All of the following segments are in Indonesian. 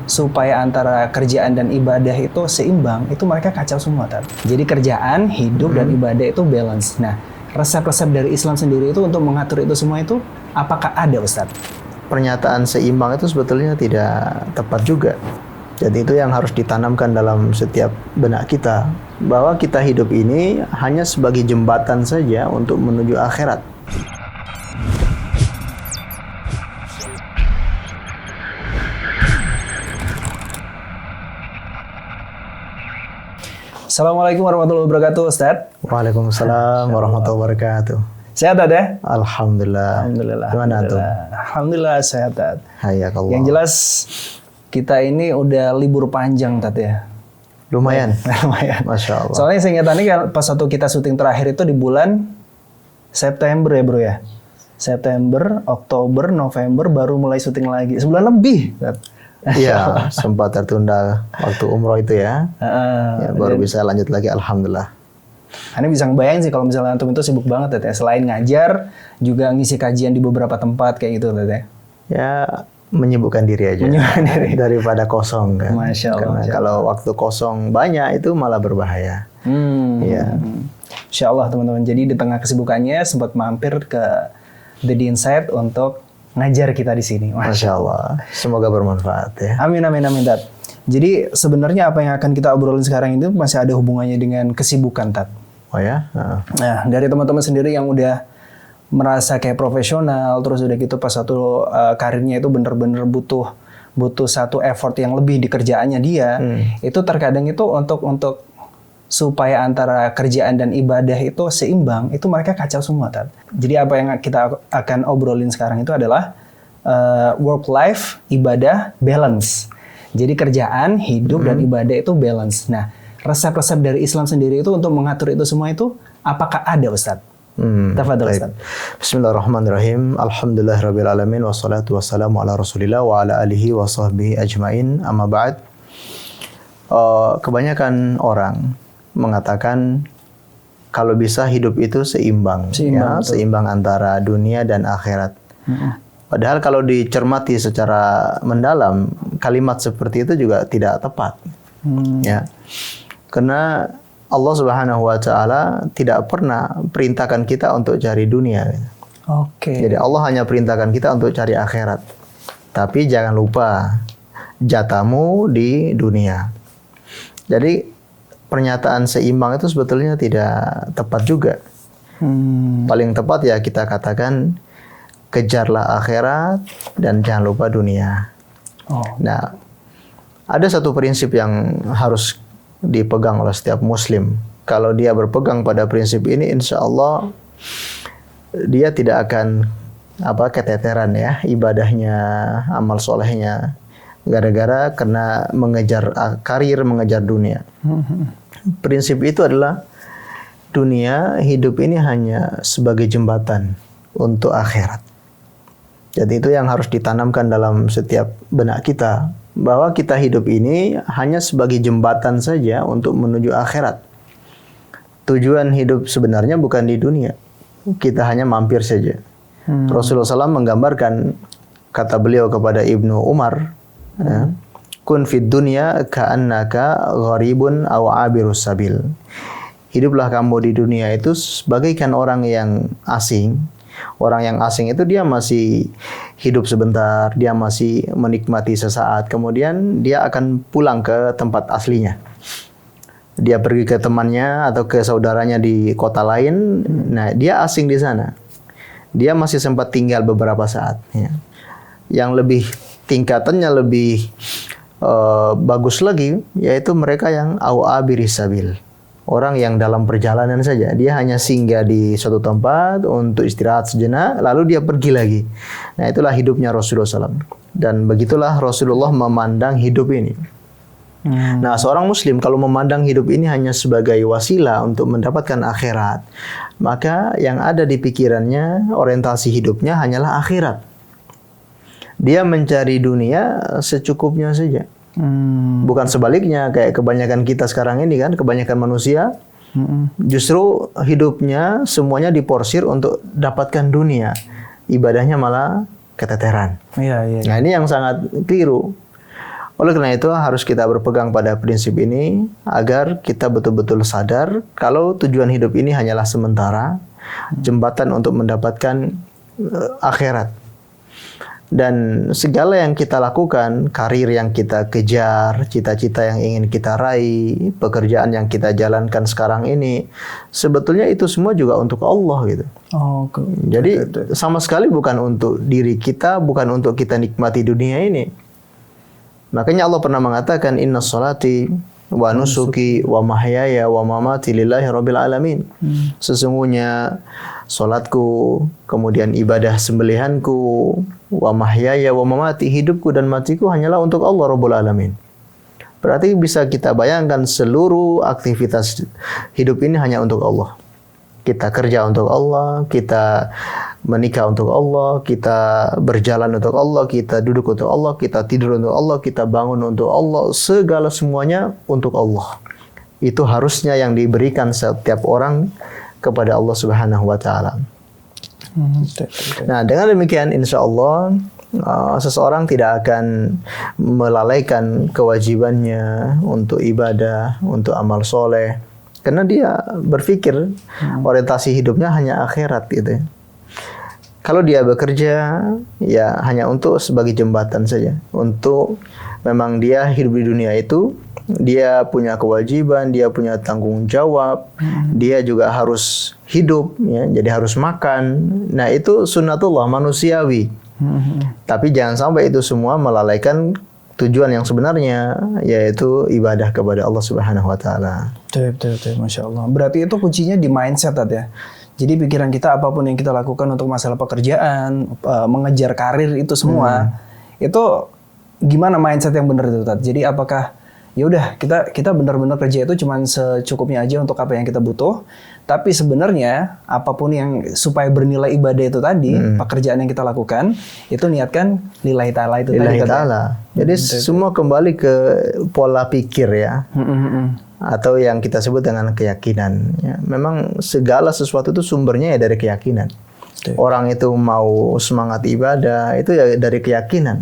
supaya antara kerjaan dan ibadah itu seimbang, itu mereka kacau semua, Tat. Jadi kerjaan, hidup, dan ibadah itu balance. Nah, resep-resep dari Islam sendiri itu untuk mengatur itu semua itu, apakah ada, Ustadz? Pernyataan seimbang itu sebetulnya tidak tepat juga. Jadi itu yang harus ditanamkan dalam setiap benak kita, bahwa kita hidup ini hanya sebagai jembatan saja untuk menuju akhirat. Assalamualaikum warahmatullahi wabarakatuh, Ustadz. Waalaikumsalam warahmatullahi wabarakatuh. Sehat, Tad, ya? Alhamdulillah. Alhamdulillah. Gimana tuh? Alhamdulillah sehat, Tad. Hayakallah. Yang jelas kita ini udah libur panjang, Tad, ya. Lumayan. Lumayan. Masya Allah. Soalnya saya ingat kan pas waktu kita syuting terakhir itu di bulan September ya, Bro, ya. September, Oktober, November baru mulai syuting lagi. Sebulan lebih, Tad. Iya, sempat tertunda waktu umroh itu ya. Ya baru bisa lanjut lagi, alhamdulillah. Ini bisa ngebayang sih kalau misalnya antum itu sibuk banget, Tete. Selain ngajar, juga ngisi kajian di beberapa tempat kayak gitu, Tete. Ya, menyibukkan diri aja. Menyibukkan diri. Daripada kosong kan. Masya Allah. Karena Masya Allah. kalau waktu kosong banyak itu malah berbahaya. Ya. Insya Allah, teman-teman. Jadi di tengah kesibukannya sempat mampir ke The Insight untuk ngajar kita di sini. Masya Allah. Semoga bermanfaat ya. Amin, amin, amin, Tat. Jadi sebenarnya apa yang akan kita obrolin sekarang itu masih ada hubungannya dengan kesibukan, Tat. Oh ya? Nah, dari teman-teman sendiri yang udah merasa kayak profesional, terus udah gitu pas satu karirnya itu bener-bener butuh satu effort yang lebih di kerjaannya dia, itu terkadang itu untuk supaya antara kerjaan dan ibadah itu seimbang, itu mereka kacau semua, Tat. Jadi apa yang kita akan obrolin sekarang itu adalah work life, ibadah, balance. Jadi kerjaan, hidup, dan ibadah itu balance. Nah, resep-resep dari Islam sendiri itu untuk mengatur itu semua itu, apakah ada, Ustadz? Tafadhol, Ustadz. Bismillahirrahmanirrahim. Alhamdulillahirrabbilalamin. Wassalatu wassalamu ala rasulillah wa ala alihi wa sahbihi ajmain. Amma ba'd. Kebanyakan orang mengatakan kalau bisa hidup itu seimbang, ya, seimbang antara dunia dan akhirat. Padahal kalau dicermati secara mendalam, kalimat seperti itu juga tidak tepat. Ya. Karena Allah Subhanahu wa taala tidak pernah perintahkan kita untuk cari dunia. Jadi Allah hanya perintahkan kita untuk cari akhirat. Tapi jangan lupa jatahmu di dunia. Jadi pernyataan seimbang itu sebetulnya tidak tepat juga. Paling tepat ya kita katakan kejarlah akhirat dan jangan lupa dunia. Nah, ada satu prinsip yang harus dipegang oleh setiap muslim. Kalau dia berpegang pada prinsip ini, insya Allah dia tidak akan keteteran ya ibadahnya, amal solehnya, gara-gara kena mengejar karir, mengejar dunia. Prinsip itu adalah dunia, hidup ini hanya sebagai jembatan untuk akhirat. Jadi itu yang harus ditanamkan dalam setiap benak kita, bahwa kita hidup ini hanya sebagai jembatan saja untuk menuju akhirat. Tujuan hidup sebenarnya bukan di dunia. Kita hanya mampir saja. Rasulullah SAW menggambarkan, kata beliau kepada Ibnu Umar, kun fid dunya ka'annaka gharibun aw abirus sabil. Hiduplah kamu di dunia itu sebagaikan orang yang asing. Orang yang asing itu dia masih hidup sebentar, dia masih menikmati sesaat, kemudian dia akan pulang ke tempat aslinya. Dia pergi ke temannya atau ke saudaranya di kota lain, nah dia asing di sana. Dia masih sempat tinggal beberapa saat. Ya. Yang lebih tingkatannya lebih bagus lagi, yaitu mereka yang awabiris sabil. Orang yang dalam perjalanan saja, dia hanya singgah di suatu tempat untuk istirahat sejenak, lalu dia pergi lagi. Nah, itulah hidupnya Rasulullah SAW. Dan begitulah Rasulullah memandang hidup ini. Nah, seorang muslim kalau memandang hidup ini hanya sebagai wasilah untuk mendapatkan akhirat, maka yang ada di pikirannya, orientasi hidupnya hanyalah akhirat. Dia mencari dunia secukupnya saja. Bukan sebaliknya kayak kebanyakan kita sekarang ini kan, kebanyakan manusia justru hidupnya semuanya diporsir untuk dapatkan dunia, ibadahnya malah keteteran. Nah ini yang sangat keliru. Oleh karena itu harus kita berpegang pada prinsip ini agar kita betul-betul sadar kalau tujuan hidup ini hanyalah sementara, jembatan untuk mendapatkan akhirat. Dan segala yang kita lakukan, karir yang kita kejar, cita-cita yang ingin kita raih, pekerjaan yang kita jalankan sekarang ini, sebetulnya itu semua juga untuk Allah gitu. Oh, jadi sama sekali bukan untuk diri kita, bukan untuk kita nikmati dunia ini. Makanya Allah pernah mengatakan, Inna sholati wa nusuki wa mahyaya wa mamati lillahi rabbil alamin. Sesungguhnya salatku, kemudian ibadah sembelihanku, wa mahyaya wa mamati, hidupku dan matiku hanyalah untuk Allah Rabbul Alamin. Berarti bisa kita bayangkan seluruh aktivitas hidup ini hanya untuk Allah. Kita kerja untuk Allah, kita menikah untuk Allah, kita berjalan untuk Allah, kita duduk untuk Allah, kita tidur untuk Allah, kita bangun untuk Allah, segala semuanya untuk Allah. Itu harusnya yang diberikan setiap orang kepada Allah Subhanahu wa taala. Nah, dengan demikian insya Allah seseorang tidak akan melalaikan kewajibannya untuk ibadah, untuk amal soleh, karena dia berpikir orientasi hidupnya hanya akhirat gitu ya. Kalau dia bekerja ya hanya untuk sebagai jembatan saja, untuk memang dia hidup di dunia itu dia punya kewajiban, dia punya tanggung jawab, dia juga harus hidup, ya, jadi harus makan. Nah itu sunnatullah manusiawi. Tapi jangan sampai itu semua melalaikan tujuan yang sebenarnya, yaitu ibadah kepada Allah Subhanahu Wa Taala. Betul, Masya Allah. Berarti itu kuncinya di mindset ya. Jadi pikiran kita apapun yang kita lakukan untuk masalah pekerjaan, mengejar karir itu semua, itu gimana mindset yang benar itu Tat? Jadi apakah ya udah kita benar-benar kerja itu cuma secukupnya aja untuk apa yang kita butuh, tapi sebenarnya apapun yang supaya bernilai ibadah itu tadi, pekerjaan yang kita lakukan itu niatkan lillahi ta'ala itu lillahi tadi. ta'ala. Jadi semua kembali ke pola pikir ya. Atau yang kita sebut dengan keyakinan ya. Memang segala sesuatu itu sumbernya ya dari keyakinan. Orang itu mau semangat ibadah itu ya dari keyakinan.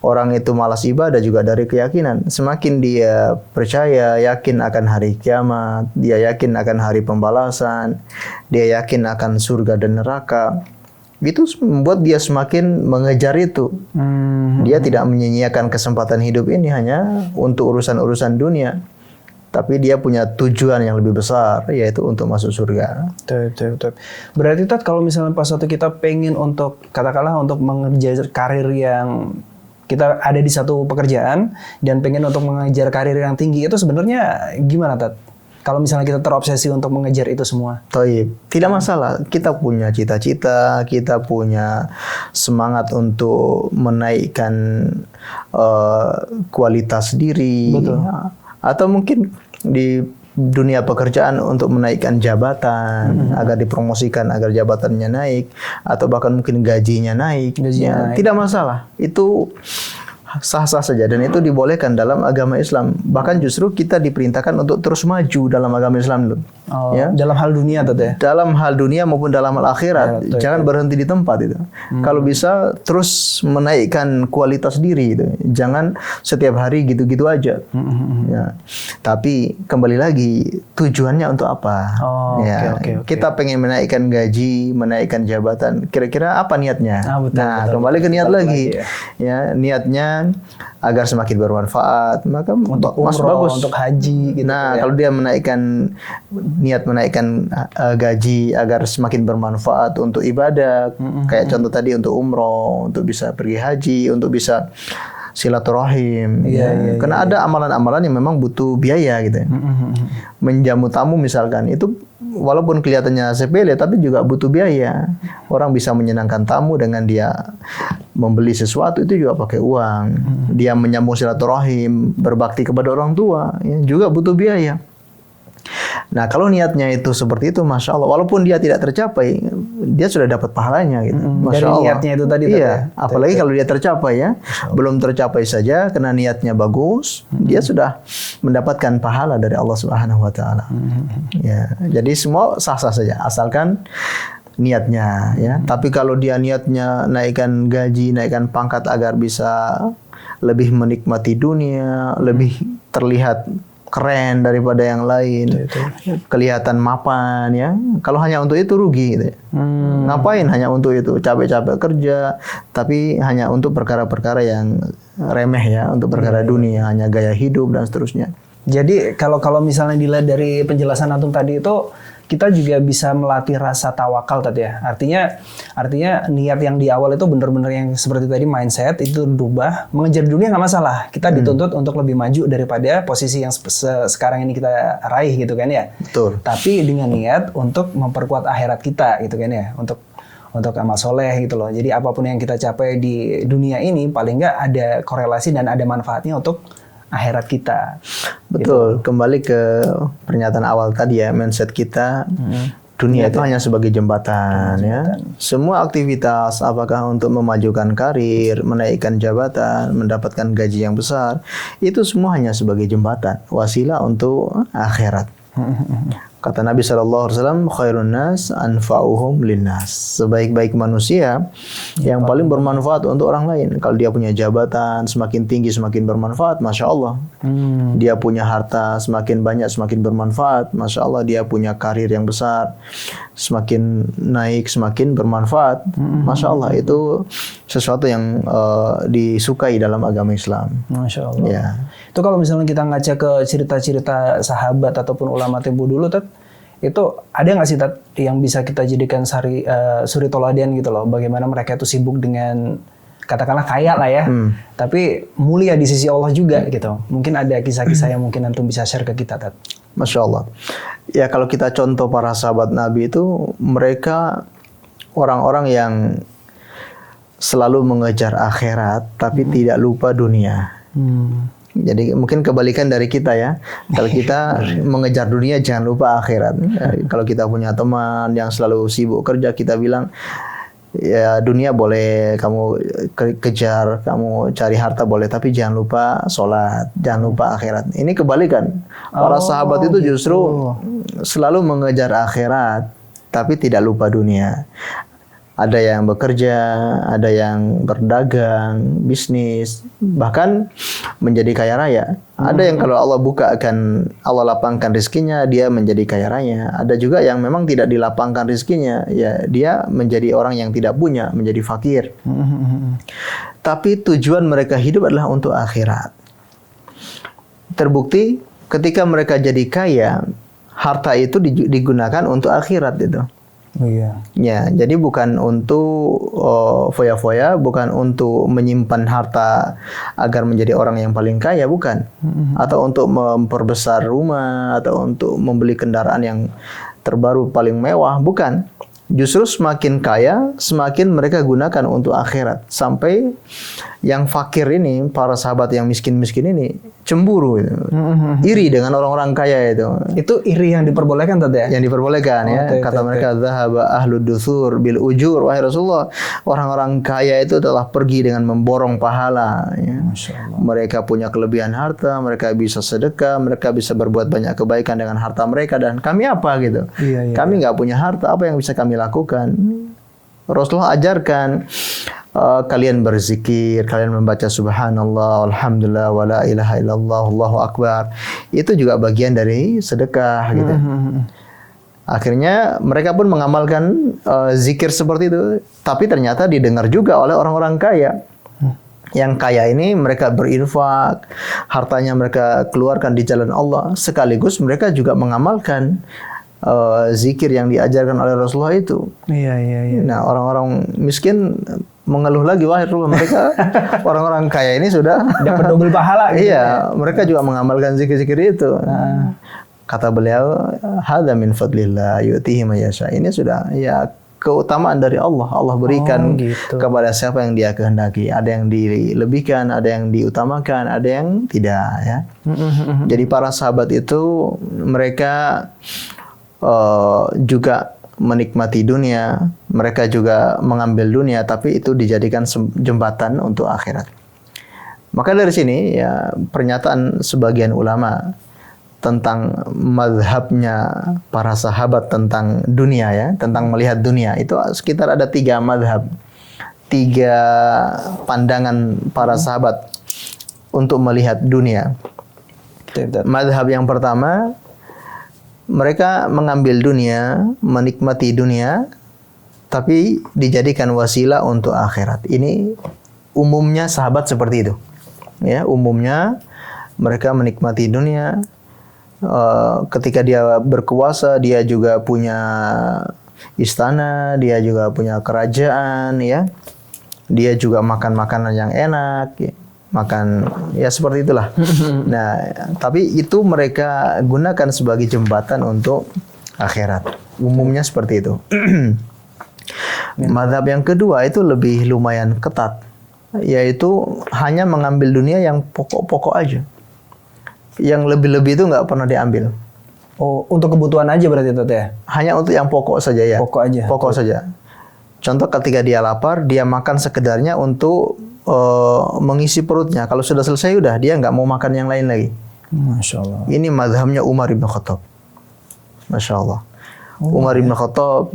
Orang itu malas ibadah juga dari keyakinan. Semakin dia percaya, yakin akan hari kiamat, dia yakin akan hari pembalasan, dia yakin akan surga dan neraka, itu membuat dia semakin mengejar itu. Dia tidak menyia-nyiakan kesempatan hidup ini hanya untuk urusan-urusan dunia, tapi dia punya tujuan yang lebih besar, yaitu untuk masuk surga. Betul. Berarti Tat, kalau misalnya pas waktu kita pengen untuk, katakanlah untuk mengejar karir yang, kita ada di satu pekerjaan, dan pengen untuk mengejar karir yang tinggi, itu sebenarnya gimana Tat? Kalau misalnya kita terobsesi untuk mengejar itu semua? Taib. Tidak masalah. Kita punya cita-cita, kita punya semangat untuk menaikkan kualitas diri. Betul. Atau mungkin di dunia pekerjaan untuk menaikkan jabatan, agar dipromosikan, agar jabatannya naik, atau bahkan mungkin gajinya naik. Tidak masalah. Itu sah-sah saja, dan itu dibolehkan dalam agama Islam. Bahkan justru kita diperintahkan untuk terus maju dalam agama Islam. Ya? Dalam hal dunia ya? Dalam hal dunia maupun dalam hal akhirat. Jangan berhenti di tempat itu. Kalau bisa terus menaikkan kualitas diri itu. Jangan setiap hari gitu-gitu aja. Ya. Tapi kembali lagi tujuannya untuk apa? Okay. Kita pengen menaikkan gaji, menaikkan jabatan. Kira-kira apa niatnya? Betul. Kembali ke niat lagi. Ya, niatnya agar semakin bermanfaat, maka untuk umroh, bagus. Untuk haji gitu. Kalau dia niat menaikkan gaji agar semakin bermanfaat untuk ibadah, kayak contoh tadi untuk umroh, untuk bisa pergi haji, untuk bisa silaturahim. Karena ada amalan-amalan yang memang butuh biaya gitu. Menjamu tamu misalkan, itu walaupun kelihatannya sepele tapi juga butuh biaya. Orang bisa menyenangkan tamu dengan dia membeli sesuatu, itu juga pakai uang. Dia menyambung silaturahim, berbakti kepada orang tua, ya, juga butuh biaya. Nah, kalau niatnya itu seperti itu, Masya Allah, walaupun dia tidak tercapai, dia sudah dapat pahalanya gitu. Masya dari Allah. Niatnya itu tadi. Iya, apalagi kalau dia tercapai ya. Belum tercapai saja karena niatnya bagus, dia sudah mendapatkan pahala dari Allah Subhanahu wa taala. Ya, jadi semua sah-sah saja asalkan niatnya ya. Tapi kalau dia niatnya naikkan gaji, naikkan pangkat agar bisa lebih menikmati dunia, lebih terlihat keren daripada yang lain, kelihatan mapan ya. Kalau hanya untuk itu rugi gitu. Ngapain hanya untuk itu, capek-capek kerja tapi hanya untuk perkara-perkara yang remeh ya, untuk perkara dunia, hanya gaya hidup dan seterusnya. Jadi kalau misalnya dilihat dari penjelasan antum tadi itu, kita juga bisa melatih rasa tawakal tadi ya. Artinya niat yang di awal itu benar-benar yang seperti tadi, mindset itu berubah. Mengejar dunia nggak masalah. Kita dituntut untuk lebih maju daripada posisi yang sekarang ini kita raih gitu kan ya. Betul. Tapi dengan niat untuk memperkuat akhirat kita gitu kan ya. Untuk amal soleh gitu loh. Jadi apapun yang kita capai di dunia ini paling nggak ada korelasi dan ada manfaatnya untuk akhirat kita. Betul, gitu. Kembali ke pernyataan awal tadi ya, mindset kita, dunia itu hanya sebagai jembatan ya. Semua aktivitas, apakah untuk memajukan karir, menaikkan jabatan, mendapatkan gaji yang besar, itu semua hanya sebagai jembatan, wasilah untuk akhirat. Kata Nabi SAW, khairun nas anfa'uhum linnas. Sebaik-baik manusia yang paling bermanfaat untuk orang lain. Kalau dia punya jabatan semakin tinggi semakin bermanfaat, Masya Allah. Dia punya harta semakin banyak semakin bermanfaat, Masya Allah. Dia punya karir yang besar, semakin naik semakin bermanfaat, Masya Allah. Itu sesuatu yang disukai dalam agama Islam. Masya Allah. Ya. Itu kalau misalnya kita ngaca ke cerita-cerita sahabat ataupun ulama tempo dulu, itu ada nggak sih yang bisa kita jadikan suri toladan gitu loh, bagaimana mereka itu sibuk dengan katakanlah kaya lah ya, tapi mulia di sisi Allah juga gitu. Mungkin ada kisah-kisah yang mungkin antum bisa share ke kita, Tat. Masya Allah. Ya kalau kita contoh para sahabat Nabi itu, mereka orang-orang yang selalu mengejar akhirat tapi tidak lupa dunia. Jadi mungkin kebalikan dari kita ya. Kalau kita mengejar dunia jangan lupa akhirat. Kalau kita punya teman yang selalu sibuk kerja, kita bilang ya dunia boleh kamu kejar, kamu cari harta boleh, tapi jangan lupa sholat, jangan lupa akhirat. Ini kebalikan. Para sahabat itu justru selalu mengejar akhirat tapi tidak lupa dunia. Ada yang bekerja, ada yang berdagang, bisnis, bahkan menjadi kaya raya. Ada yang kalau Allah bukakan, Allah lapangkan rezekinya, dia menjadi kaya raya. Ada juga yang memang tidak dilapangkan rezekinya, ya dia menjadi orang yang tidak punya, menjadi fakir. Tapi tujuan mereka hidup adalah untuk akhirat. Terbukti ketika mereka jadi kaya, harta itu digunakan untuk akhirat itu. Iya. Ya, jadi bukan untuk foya-foya, bukan untuk menyimpan harta agar menjadi orang yang paling kaya, bukan. Atau untuk memperbesar rumah, atau untuk membeli kendaraan yang terbaru paling mewah, bukan. Justru semakin kaya, semakin mereka gunakan untuk akhirat. Sampai yang fakir ini, para sahabat yang miskin-miskin ini, cemburu. Iri dengan orang-orang kaya itu. Itu iri yang diperbolehkan tadi ya? Yang diperbolehkan ya. Kata mereka, "Dhahaba ahlud duthur bil ujur." Wahai Rasulullah, orang-orang kaya itu telah pergi dengan memborong pahala. Ya. Mereka punya kelebihan harta, mereka bisa sedekah, mereka bisa berbuat banyak kebaikan dengan harta mereka. Dan kami apa gitu? Kami nggak punya harta, apa yang bisa kami lakukan? Rasulullah ajarkan, kalian berzikir, kalian membaca subhanallah, alhamdulillah, wa la ilaha illallah, Allahu akbar. Itu juga bagian dari sedekah gitu. Akhirnya mereka pun mengamalkan zikir seperti itu, tapi ternyata didengar juga oleh orang-orang kaya. Yang kaya ini mereka berinfak, hartanya mereka keluarkan di jalan Allah, sekaligus mereka juga mengamalkan zikir yang diajarkan oleh Rasulullah itu. Iya. Nah, orang-orang miskin mengeluh lagi, wah mereka orang-orang kaya ini sudah dapat double pahala gitu. Iya, mereka juga mengamalkan zikir-zikir itu. Kata beliau, hadza min fadlillah yu'tihi may yasha. Ini sudah ya keutamaan dari Allah. Allah berikan kepada siapa yang Dia kehendaki. Ada yang dilebihkan, ada yang diutamakan, ada yang tidak ya. Jadi para sahabat itu mereka juga menikmati dunia, mereka juga mengambil dunia, tapi itu dijadikan jembatan untuk akhirat. Maka dari sini ya pernyataan sebagian ulama tentang mazhabnya para sahabat tentang dunia ya, tentang melihat dunia, itu sekitar ada 3 mazhab, 3 pandangan para sahabat untuk melihat dunia. Mazhab yang pertama, mereka mengambil dunia, menikmati dunia, tapi dijadikan wasilah untuk akhirat. Ini umumnya sahabat seperti itu. Ya, umumnya mereka menikmati dunia. Ketika dia berkuasa, dia juga punya istana, dia juga punya kerajaan, ya. Dia juga makan makanan yang enak, ya. Makan ya seperti itulah. Nah, tapi itu mereka gunakan sebagai jembatan untuk akhirat. Umumnya seperti itu. Mazhab yang kedua itu lebih lumayan ketat, yaitu hanya mengambil dunia yang pokok-pokok aja. Yang lebih-lebih itu nggak pernah diambil. Oh, untuk kebutuhan aja berarti itu ya? Hanya untuk yang pokok saja ya. Pokok aja. Pokok saja. Contoh ketika dia lapar, dia makan sekedarnya untuk mengisi perutnya. Kalau sudah selesai udah dia nggak mau makan yang lain lagi. Masya Allah. Ini mazhabnya Umar bin Khattab. Masya Allah. Umar bin Khattab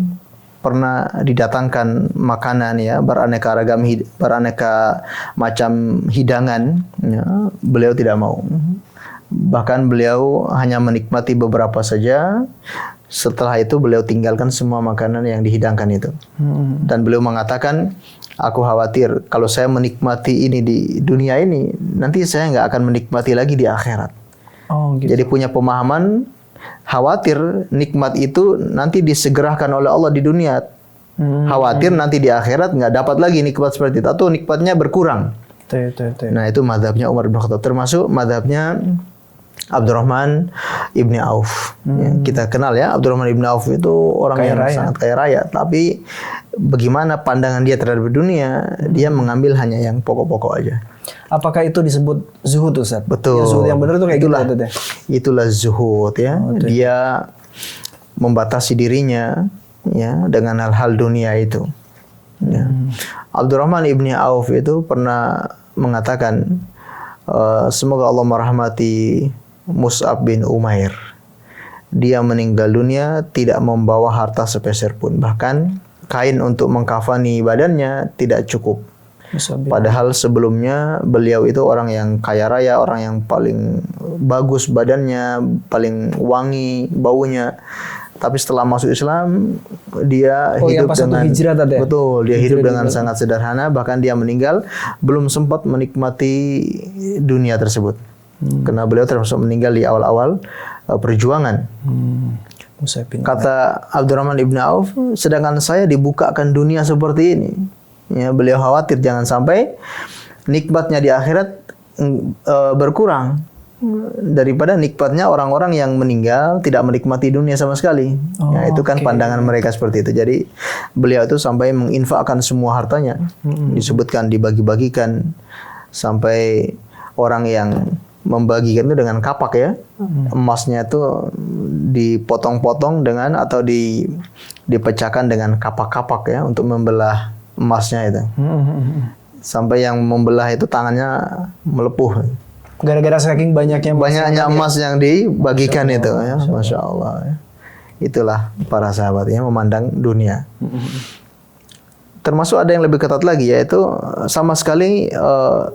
pernah didatangkan makanan ya beraneka macam hidangan. Ya, beliau tidak mau. Bahkan beliau hanya menikmati beberapa saja. Setelah itu beliau tinggalkan semua makanan yang dihidangkan itu. Dan beliau mengatakan, aku khawatir kalau saya menikmati ini di dunia ini, nanti saya nggak akan menikmati lagi di akhirat. Oh, gitu. Jadi punya pemahaman, khawatir nikmat itu nanti disegerakan oleh Allah di dunia. Khawatir nanti di akhirat nggak dapat lagi nikmat seperti itu, atau nikmatnya berkurang. Nah, itu mazhabnya Umar bin Khattab, termasuk mazhabnya Abdurrahman ibni Auf. Ya, kita kenal ya, Abdurrahman ibni Auf itu orang yang sangat kaya raya. Tapi bagaimana pandangan dia terhadap dunia, dia mengambil hanya yang pokok-pokok aja. Apakah itu disebut zuhud, Ustaz? Betul. Ya, zuhud yang benar itu kayak itulah, gitu. Itulah zuhud ya. Dia membatasi dirinya ya dengan hal-hal dunia itu. Ya. Abdurrahman ibni Auf itu pernah mengatakan, semoga Allah merahmati Mus'ab bin Umair. Dia meninggal dunia tidak membawa harta sepeser pun. Bahkan kain untuk mengkafani badannya tidak cukup. Padahal sebelumnya beliau itu orang yang kaya raya, orang yang paling bagus badannya, paling wangi baunya. Tapi setelah masuk Islam, dia hidup dengan hijrah, betul, dia hidup dengan sangat sederhana. Bahkan dia meninggal belum sempat menikmati dunia tersebut, karena beliau termasuk meninggal di awal-awal perjuangan. Kata Abdurrahman ibn Auf, sedangkan saya dibukakan dunia seperti ini. Ya, beliau khawatir jangan sampai nikmatnya di akhirat berkurang daripada nikmatnya orang-orang yang meninggal tidak menikmati dunia sama sekali. Ya, itu kan pandangan mereka seperti itu. Jadi beliau itu sampai menginfakkan semua hartanya. Disebutkan dibagi-bagikan sampai orang yang membagikan itu dengan kapak ya. Emasnya itu dipotong-potong dengan atau dipecahkan dengan kapak-kapak ya untuk membelah emasnya itu. Sampai yang membelah itu tangannya melepuh. Gara-gara saking banyaknya emas yang dibagikan itu ya. Masya Allah ya. Itulah para sahabat yang memandang dunia. Termasuk ada yang lebih ketat lagi, yaitu sama sekali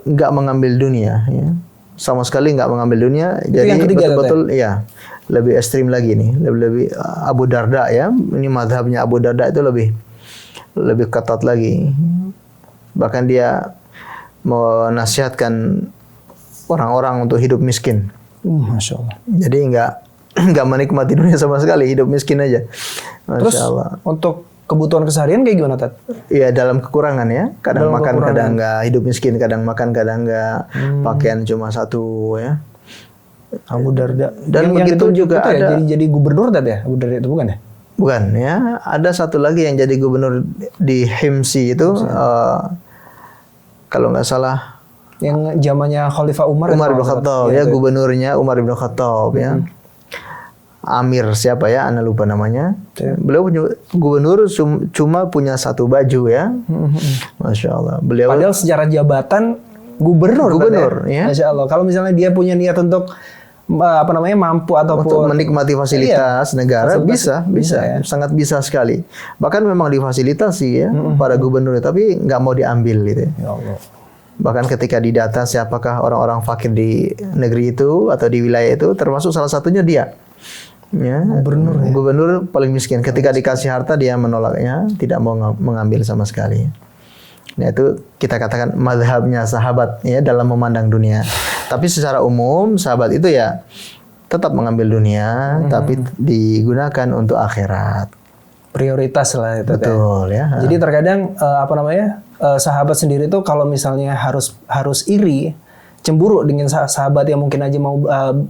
nggak mengambil dunia ya. Sama sekali nggak mengambil dunia. Itu jadi yang ketiga, betul-betul ya lebih ekstrim lagi nih, lebih Abu Darda ya. Ini mazhabnya Abu Darda itu lebih ketat lagi. Bahkan dia menasihatkan orang-orang untuk hidup miskin. Masya Allah. Jadi nggak menikmati dunia sama sekali, hidup miskin aja. Masya Terus Allah. Untuk kebutuhan keseharian kayak gimana, Tat? Iya, dalam kekurangan ya. Kadang dalam makan, kekurangan. Kadang nggak. Hidup miskin, kadang makan, kadang nggak. Pakaian cuma satu ya. Abu Darda. Dan yang begitu juga ada. Ya, jadi gubernur, Tat ya? Abu Darda itu bukan ya? Bukan ya. Ada satu lagi yang jadi gubernur di Himsi itu. Kalau nggak salah. Yang zamannya Khalifah Umar bin Khattab ya, gubernurnya Umar bin Khattab ya. Amir siapa ya, ana lupa namanya. Beliau punya gubernur cuma punya satu baju ya. Masya Allah. Beliau padahal secara jabatan gubernur ya. Masya Allah. Kalau misalnya dia punya niat untuk mampu ataupun untuk menikmati fasilitas negara, bisa ya. Sangat bisa sekali. Bahkan memang difasilitasi ya para gubernur, tapi nggak mau diambil gitu. Ya Allah. Bahkan ketika didata siapakah orang-orang fakir di negeri itu atau di wilayah itu, termasuk salah satunya dia. Ya, gubernur paling miskin. Ketika dikasih harta dia menolaknya, tidak mau mengambil sama sekali. Nah, itu kita katakan mazhabnya sahabat ya dalam memandang dunia. Tapi secara umum sahabat itu ya tetap mengambil dunia, tapi digunakan untuk akhirat. Prioritas lah itu. Betul ya. Jadi terkadang sahabat sendiri tuh kalau misalnya harus iri, cemburu dengan sahabat yang mungkin aja mau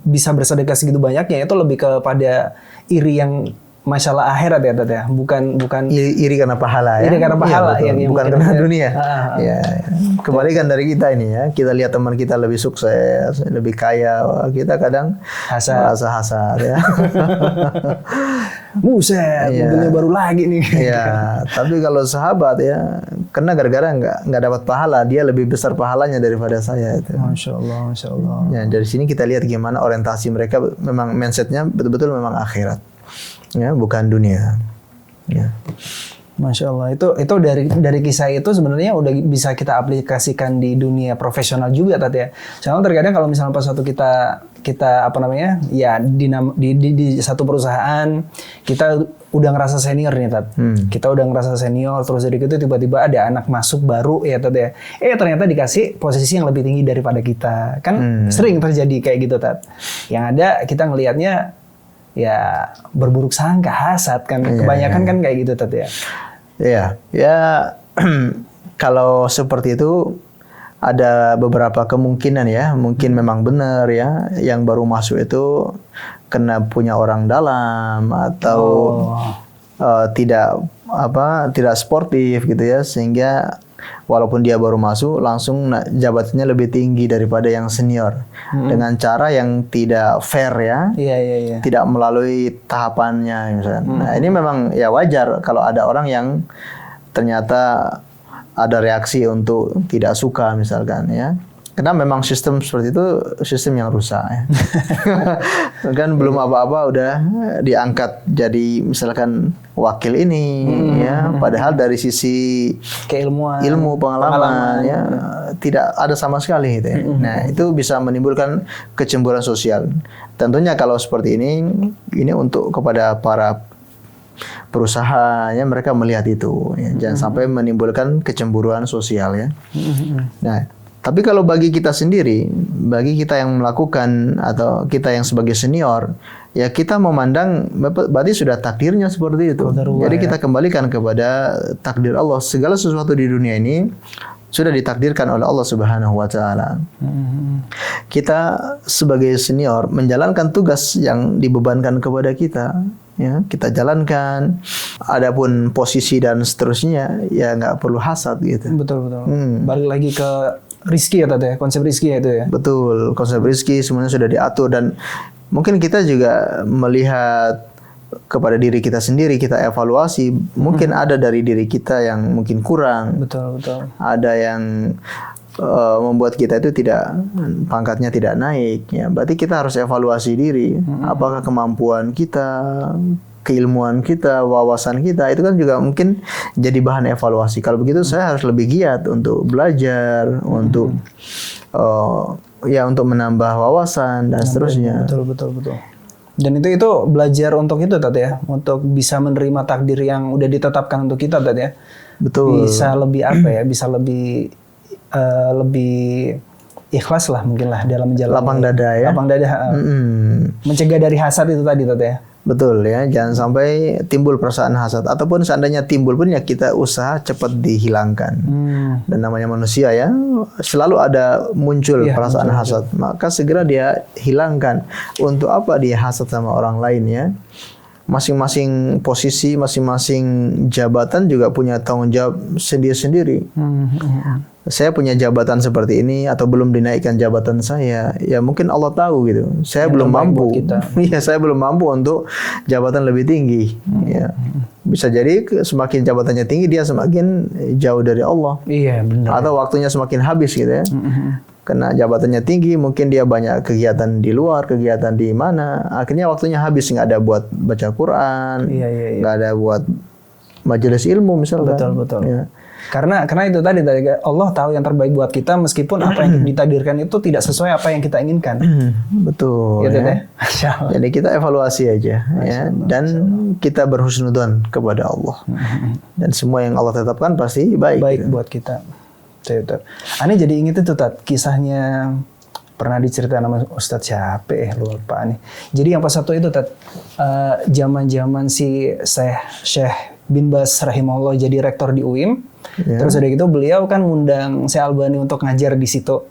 bisa bersedekah segitu banyaknya, itu lebih kepada iri yang masalah akhirat ya, Tat ya. Bukan iri karena pahala ya. Iri karena pahala yang bukan karena dunia. Ya. Kebalikan dari kita ini ya. Kita lihat teman kita lebih sukses, lebih kaya, kita kadang merasa hasad ya. Buset, mobilnya baru lagi nih. Ya, tapi kalau sahabat ya, karena gara-gara nggak dapat pahala, dia lebih besar pahalanya daripada saya itu. Masya Allah, Masya Allah. Ya, dari sini kita lihat gimana orientasi mereka, memang mindsetnya betul-betul memang akhirat. Ya, bukan dunia. Ya. Masya Allah, itu dari kisah itu sebenarnya udah bisa kita aplikasikan di dunia profesional juga, Tat ya. Soalnya terkadang kalau misalnya pas satu kita ya di satu perusahaan kita udah ngerasa senior nih, Tat. Kita udah ngerasa senior, terus dari itu tiba-tiba ada anak masuk baru ya, Tat ya. Ternyata dikasih posisi yang lebih tinggi daripada kita. Kan sering terjadi kayak gitu, Tat. Yang ada kita ngelihatnya ya berburuk sangka, hasad kan, kebanyakan kan kayak gitu, Tat ya. Ya kalau seperti itu ada beberapa kemungkinan ya, mungkin memang benar ya, yang baru masuk itu kena punya orang dalam atau tidak sportif gitu ya, sehingga walaupun dia baru masuk langsung jabatannya lebih tinggi daripada yang senior dengan cara yang tidak fair ya, tidak melalui tahapannya misalnya. Nah ini memang ya wajar kalau ada orang yang ternyata ada reaksi untuk tidak suka misalkan ya. Karena memang sistem seperti itu sistem yang rusak ya. Kan belum apa-apa udah diangkat jadi misalkan wakil ini ya, padahal dari sisi ilmu pengalaman ya tidak ada sama sekali gitu ya. Nah, itu bisa menimbulkan kecemburuan sosial. Tentunya kalau seperti ini untuk kepada para perusahaan ya, mereka melihat itu ya. Jangan sampai menimbulkan kecemburuan sosial ya. Nah, tapi kalau bagi kita sendiri, bagi kita yang melakukan atau kita yang sebagai senior, ya kita memandang berarti sudah takdirnya seperti itu. Jadi kita kembalikan kepada takdir Allah. Segala sesuatu di dunia ini sudah ditakdirkan oleh Allah Subhanahu wa taala. Kita sebagai senior menjalankan tugas yang dibebankan kepada kita, ya, kita jalankan. Adapun posisi dan seterusnya ya nggak perlu hasad gitu. Betul. Balik lagi ke rizki ya, Tat ya, konsep rizki ya itu ya. Betul, konsep rizki semuanya sudah diatur, dan mungkin kita juga melihat kepada diri kita sendiri, kita evaluasi, mungkin ada dari diri kita yang mungkin kurang. Betul. Ada yang membuat kita itu pangkatnya tidak naik ya. Berarti kita harus evaluasi diri, apakah kemampuan kita, keilmuan kita, wawasan kita itu kan juga mungkin jadi bahan evaluasi. Kalau begitu saya harus lebih giat untuk belajar, untuk untuk menambah wawasan dan seterusnya. Betul. Dan itu belajar untuk itu, Tat ya, untuk bisa menerima takdir yang udah ditetapkan untuk kita, Tat ya. Betul. Bisa lebih bisa lebih ikhlas lah mungkin lah dalam menjalani. Lapang dada ya. Mencegah dari hasad itu tadi, Tat ya. Betul ya, jangan sampai timbul perasaan hasad, ataupun seandainya timbul pun ya kita usaha cepat dihilangkan. Dan namanya manusia ya, selalu ada muncul perasaan hasad, maka segera dia hilangkan. Untuk apa dia hasad sama orang lain ya? Masing-masing posisi, masing-masing jabatan juga punya tanggung jawab sendiri-sendiri. Saya punya jabatan seperti ini atau belum dinaikkan jabatan saya, ya mungkin Allah tahu gitu. Saya belum mampu. Iya, saya belum mampu untuk jabatan lebih tinggi. Ya. Bisa jadi semakin jabatannya tinggi dia semakin jauh dari Allah. Iya, benar. Atau waktunya semakin habis gitu ya. Karena jabatannya tinggi, mungkin dia banyak kegiatan di luar, kegiatan di mana, akhirnya waktunya habis, nggak ada buat baca Quran, nggak ada buat majelis ilmu misalnya. Betul. Ya. Karena itu tadi Allah tahu yang terbaik buat kita meskipun apa yang ditakdirkan itu tidak sesuai apa yang kita inginkan. Betul. Gitu ya. Jadi kita evaluasi aja ya, dan kita berhusnudzon kepada Allah. Dan semua yang Allah tetapkan pasti baik buat kita. Aneh jadi inget itu Tat, kisahnya pernah diceritain sama Ustadz siapa lupa nih. Jadi yang pas satu itu Tat, zaman si Syekh bin Bas rahimahullah jadi rektor di UIM. Terus udah gitu beliau kan ngundang Syekh Albani untuk ngajar di situ.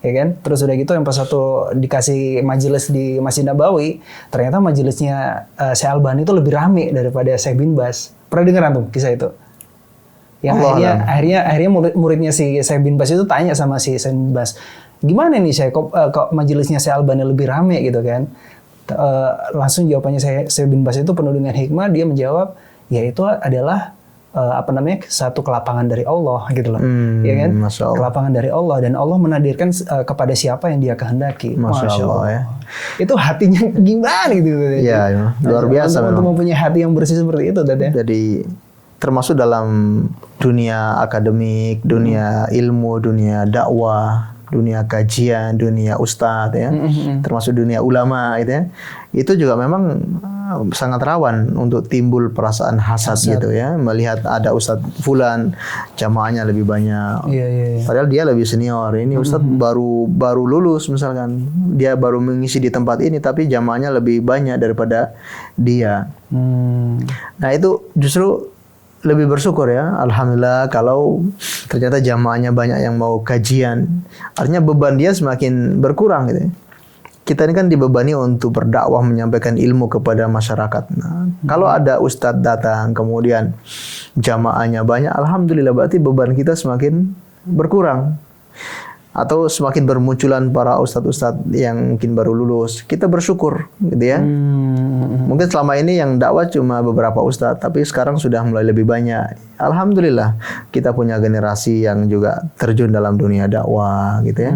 Ya kan? Terus udah gitu yang pas satu dikasih majelis di Masjid Nabawi, ternyata majelisnya Syekh Albani itu lebih rame daripada Syekh bin Bas. Pernah dengeran tuh kisah itu? Yang akhirnya murid-muridnya si Syekh bin Bas itu tanya sama si Syekh bin Bas, gimana nih Syekh, kok majelisnya Syekh Albani lebih rame gitu kan? Langsung jawabannya Syekh bin Bas itu penuh dengan hikmah, dia menjawab, ya itu adalah satu kelapangan dari Allah gitu loh, ya kan? Kelapangan dari Allah dan Allah menadirkan kepada siapa yang Dia kehendaki. Masya Allah ya. Itu hatinya gimana gitu? Ya, luar biasa untuk mempunyai hati yang bersih seperti itu, Dad. Jadi termasuk dalam dunia akademik, dunia ilmu, dunia dakwah, dunia kajian, dunia ustadz ya, termasuk dunia ulama gitu ya. Itu juga memang sangat rawan untuk timbul perasaan hasad gitu ya, melihat ada ustadz fulan jamaahnya lebih banyak. Padahal dia lebih senior. Ini ustadz baru lulus misalkan, dia baru mengisi di tempat ini tapi jamaahnya lebih banyak daripada dia. Nah, itu justru lebih bersyukur ya, alhamdulillah kalau ternyata jamaahnya banyak yang mau kajian, artinya beban dia semakin berkurang gitu ya. Kita ini kan dibebani untuk berdakwah, menyampaikan ilmu kepada masyarakat. Nah, kalau ada ustadz datang kemudian jamaahnya banyak, alhamdulillah berarti beban kita semakin berkurang. Atau semakin bermunculan para ustadz-ustadz yang mungkin baru lulus, kita bersyukur gitu ya. Mungkin selama ini yang dakwah cuma beberapa ustadz, tapi sekarang sudah mulai lebih banyak. Alhamdulillah kita punya generasi yang juga terjun dalam dunia dakwah gitu ya.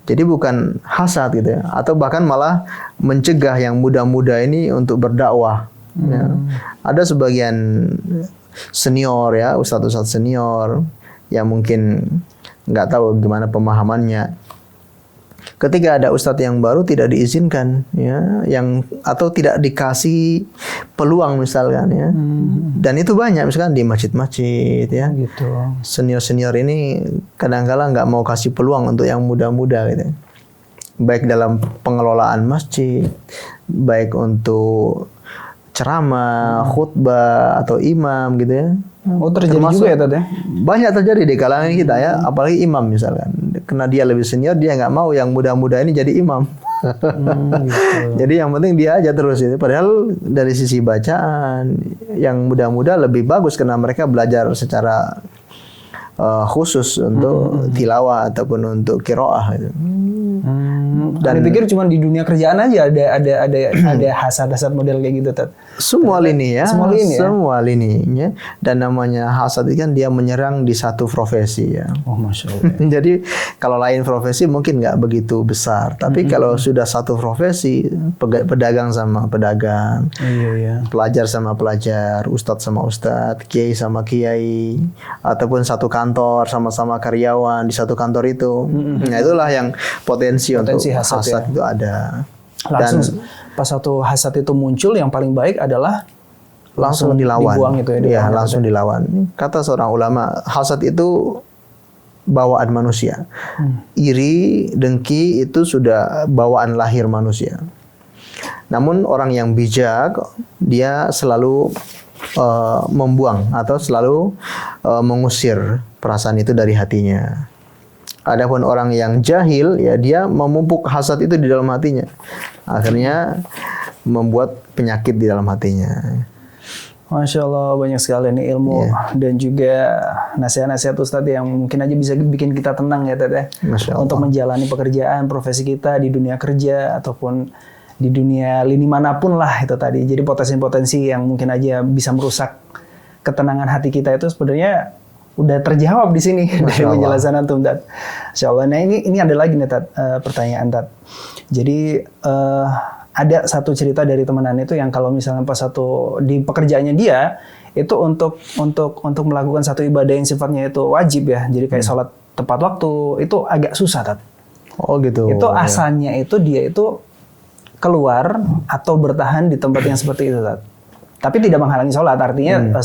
Jadi bukan hasad gitu ya, atau bahkan malah mencegah yang muda-muda ini untuk berdakwah. Ya. Ada sebagian senior ya, ustadz-ustadz senior yang mungkin nggak tahu gimana pemahamannya. Ketika ada ustadz yang baru tidak diizinkan, ya, atau tidak dikasih peluang misalkan, ya, dan itu banyak misalkan di masjid-masjid, ya, gitu. Senior-senior ini kadang-kala nggak mau kasih peluang untuk yang muda-muda, gitu. Baik dalam pengelolaan masjid, baik untuk ceramah, khutbah atau imam, gitu ya. Oh, terjadi juga ya Tad ya? Banyak terjadi di kalangan kita ya, apalagi imam misalkan. Karena dia lebih senior, dia nggak mau yang muda-muda ini jadi imam. Gitu. Jadi yang penting dia aja terus itu. Padahal dari sisi bacaan, yang muda-muda lebih bagus karena mereka belajar secara khusus untuk tilawah ataupun untuk qiraah gitu. Dan pikir cuma di dunia kerjaan aja ada hasad-hasad model kayak gitu, Tad. Semua lini ya. Semua lininya. Dan namanya hasad itu kan dia menyerang di satu profesi ya. Oh, Masya Allah. Jadi kalau lain profesi mungkin nggak begitu besar. Tapi kalau sudah satu profesi, pedagang sama pedagang, pelajar sama pelajar, ustadz sama ustadz, kiai sama kiai, ataupun satu kantor sama-sama karyawan di satu kantor itu. Nah, itulah yang potensi untuk hasad itu ada. Langsung pas satu hasad itu muncul, yang paling baik adalah langsung dilawan. Dibuang itu ya. Langsung dilawan. Kata seorang ulama, hasad itu bawaan manusia. Iri, dengki itu sudah bawaan lahir manusia. Namun orang yang bijak, dia selalu membuang atau selalu mengusir perasaan itu dari hatinya. Adapun orang yang jahil, ya dia memumpuk hasad itu di dalam hatinya. Akhirnya membuat penyakit di dalam hatinya. Masya Allah, banyak sekali nih ilmu dan juga nasihat-nasihat Ustadz yang mungkin aja bisa bikin kita tenang ya Tad ya. Untuk menjalani pekerjaan, profesi kita di dunia kerja ataupun di dunia lini manapun lah itu tadi. Jadi potensi-potensi yang mungkin aja bisa merusak ketenangan hati kita itu sebenarnya udah terjawab di sini dari penjelasan antum, Tad. Insya Allah. Nah ini ada lagi nih Tad, pertanyaan Tad. Jadi ada satu cerita dari temenan itu yang kalau misalnya pas satu di pekerjaannya dia itu untuk melakukan satu ibadah yang sifatnya itu wajib ya. Jadi kayak sholat tepat waktu itu agak susah, Tat. Oh gitu. Itu asalnya itu dia itu keluar atau bertahan di tempat yang seperti itu, Tat. Tapi tidak menghalangi sholat, artinya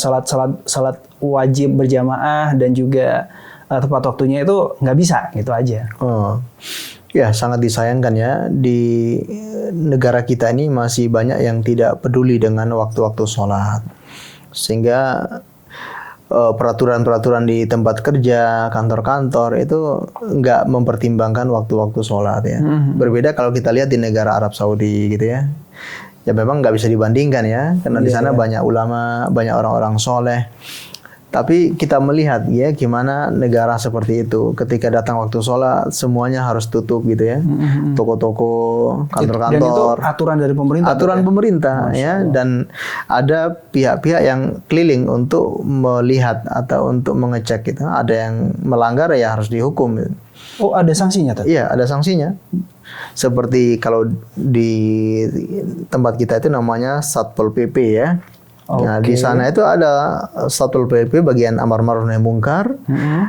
sholat wajib berjamaah dan juga tepat waktunya itu nggak bisa, gitu aja. Oh. Ya, sangat disayangkan ya, di negara kita ini masih banyak yang tidak peduli dengan waktu-waktu sholat. Sehingga peraturan-peraturan di tempat kerja, kantor-kantor itu nggak mempertimbangkan waktu-waktu sholat ya. Berbeda kalau kita lihat di negara Arab Saudi gitu ya. Ya memang nggak bisa dibandingkan ya, karena di sana banyak ulama, banyak orang-orang soleh. Tapi kita melihat ya gimana negara seperti itu. Ketika datang waktu sholat, semuanya harus tutup gitu ya. Toko-toko, kantor-kantor. Dan itu aturan dari pemerintah. Aturan pemerintah ya. Dan ada pihak-pihak yang keliling untuk melihat atau untuk mengecek gitu. Ada yang melanggar ya harus dihukum. Gitu. Oh, ada sanksinya, Tat? Iya, ada sanksinya. Seperti kalau di tempat kita itu namanya Satpol PP ya. Nah, di sana itu ada Satpol PP bagian amar ma'ruf nahi mungkar,